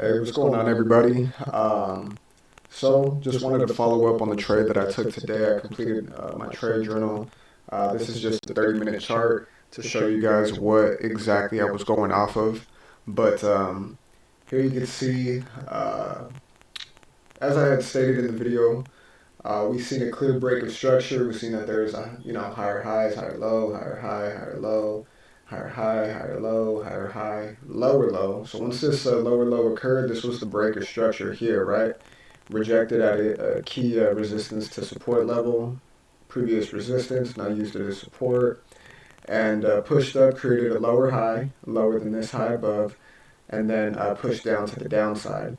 Hey, what's going on, everybody? So, just wanted to follow up on the trade that I took today. I completed my trade journal. This is just a 30-minute chart to show you guys what exactly I was going off of. But here you can see, as I had stated in the video, we've seen a clear break of structure. We've seen that there's higher highs, higher low, higher high, higher low, higher high, higher low, higher high, lower low. So once this lower low occurred, this was the break of structure here, right? Rejected at a key resistance to support level, previous resistance, now used it as support, and pushed up, created a lower high, lower than this high above, and then pushed down to the downside.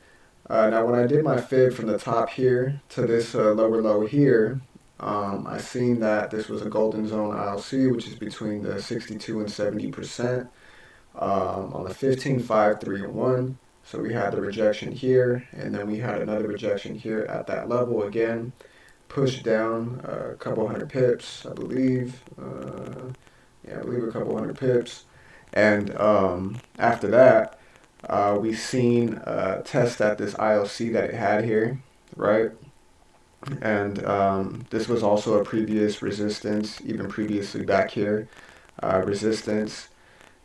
Now, when I did my fib from the top here to this lower low here, I seen that this was a golden zone ILC, which is between the 62 and 70% on the 15, 5, 3, and 1. So we had the rejection here, and then we had another rejection here at that level again, pushed down a couple hundred pips, I believe. I believe a couple hundred pips. And after that, we've seen a test at this ILC that it had here, right? And this was also a previous resistance, even previously back here, resistance.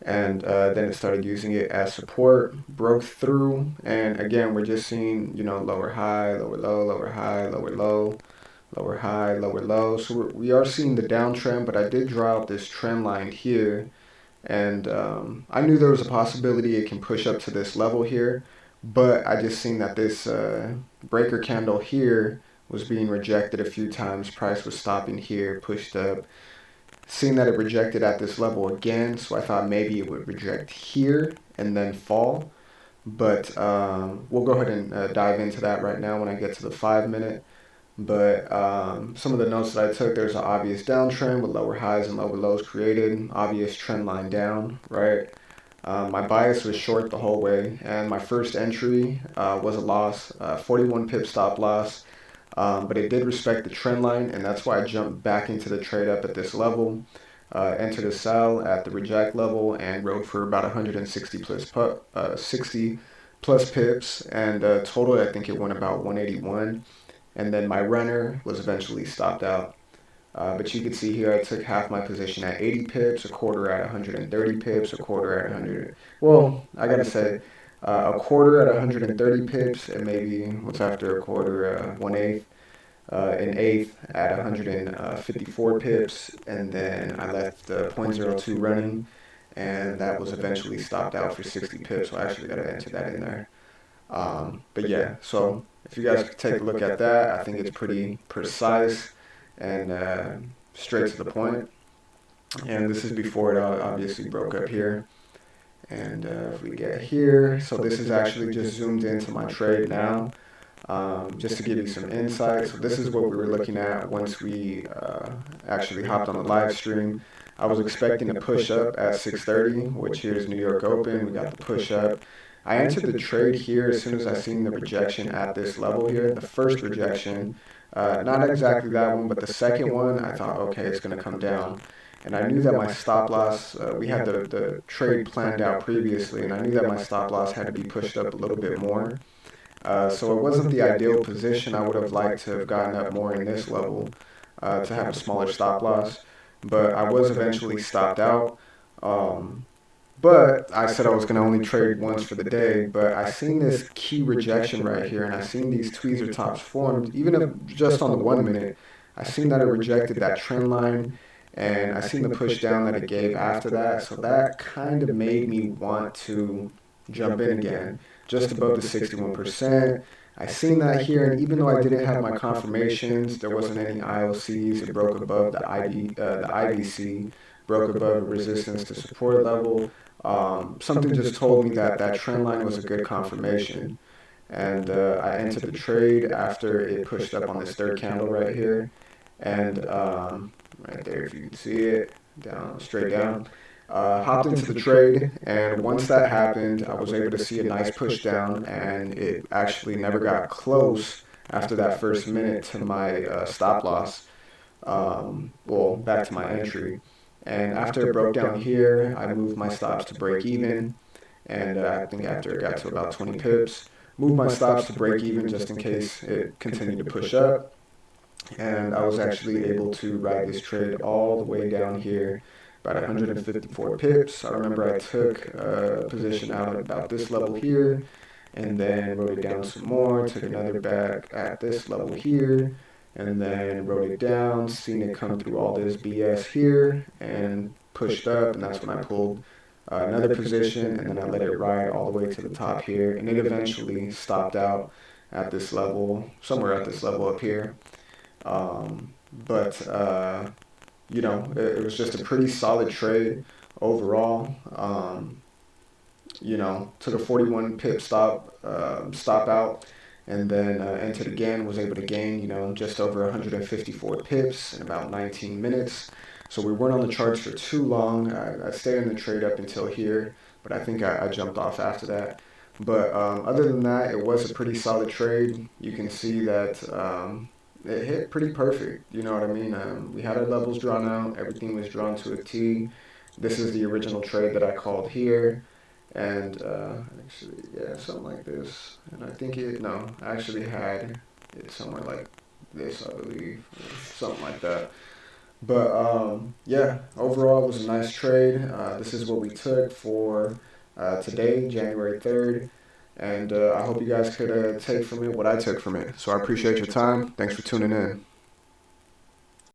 And then it started using it as support, broke through, and again, we're just seeing, lower high, lower low, lower high, lower low, lower high, lower low. So we are seeing the downtrend, but I did draw out this trend line here, and I knew there was a possibility it can push up to this level here, but I just seen that this breaker candle here was being rejected a few times. Price was stopping here, pushed up. Seen that it rejected at this level again, so I thought maybe it would reject here and then fall. But we'll go ahead and dive into that right now when I get to the 5 minute. But some of the notes that I took, there's an obvious downtrend with lower highs and lower lows created, obvious trend line down, right? My bias was short the whole way, and my first entry was a loss, 41 pip stop loss, but it did respect the trend line, and that's why I jumped back into the trade up at this level, entered a sell at the reject level, and rode for about 160 60 plus pips, and total I think it went about 181. And then my runner was eventually stopped out. But you can see here I took half my position at 80 pips, a quarter at 130 pips, a quarter at 100. Well, I gotta say, a quarter at 130 pips, and maybe what's after a quarter, 1/8, an eighth at 154 pips, and then I left the point zero 0.02 running, and that was eventually stopped out for 60 pips. So I actually gotta enter that in there. But yeah, so if you guys could take a look at that, I think it's pretty precise and straight to the point. And this is before it obviously broke up here. And if we get here, so this is actually just zoomed into my trade now, just to give you some insight. So this is what we were looking at once we actually hopped on the live stream. I was expecting to push up at 6:30, which here's New York Open. We got the push up. I entered the trade here as soon as I seen the rejection at this level here. The first rejection, not exactly that one, but the second one, I thought, okay, it's going to come down. And I knew that my stop loss, we had the trade planned out previously, and I knew that my stop loss had to be pushed up a little bit more. So it wasn't the ideal position. I would have liked to have gotten up more in this level to have a smaller stop loss, but I was eventually stopped out. But I said I was going to only trade once for the day, but I seen this key rejection right here, and I seen these tweezer tops formed, even if just on the 1 minute. I seen that it rejected that trend line, and I seen the push down that it gave after that, so that kind of made me want to jump in again, just above the 61%. I seen that here, and even though I didn't have my confirmations, there wasn't any IOCs. It broke above the IVC, broke above the resistance to support level. Something just told me that that trend line was a good confirmation. And I entered the trade after it pushed up on this third candle right here. And right there, if you can see it, down, straight down. Hopped into the trade, and once that happened, I was able to see a nice push down, and it actually never got close after that first minute to my stop loss. Well, back to my entry. And after it broke down here, I moved my stops to break even. And I think after it got to about 20 pips, moved my stops to break even just in case it continued to push up. And I was actually able to ride this trade all the way down here, about 154 pips. I remember I took a position out at about this level here, and then wrote it down some more, took another back at this level here, and then wrote it down, seen it come through all this BS here, and pushed up, and that's when I pulled another position, and then I let it ride all the way to the top here, and it eventually stopped out at this level, somewhere at this level up here. But it was just a pretty solid trade overall. Took a 41 pip stop out, and then entered again. Was able to gain, just over 154 pips in about 19 minutes. So we weren't on the charts for too long. I stayed in the trade up until here, but I think I jumped off after that. But other than that, it was a pretty solid trade. You can see that it hit pretty perfect. You know what I mean? We had our levels drawn out. Everything was drawn to a T. This is the original trade that I called here. And actually, yeah, something like this. And I think I actually had it somewhere like this, I believe, something like that. But yeah, overall, it was a nice trade. This is what we took for today, January 3rd. And I hope you guys could take from it what I took from it. So I appreciate your time. Thanks for tuning in.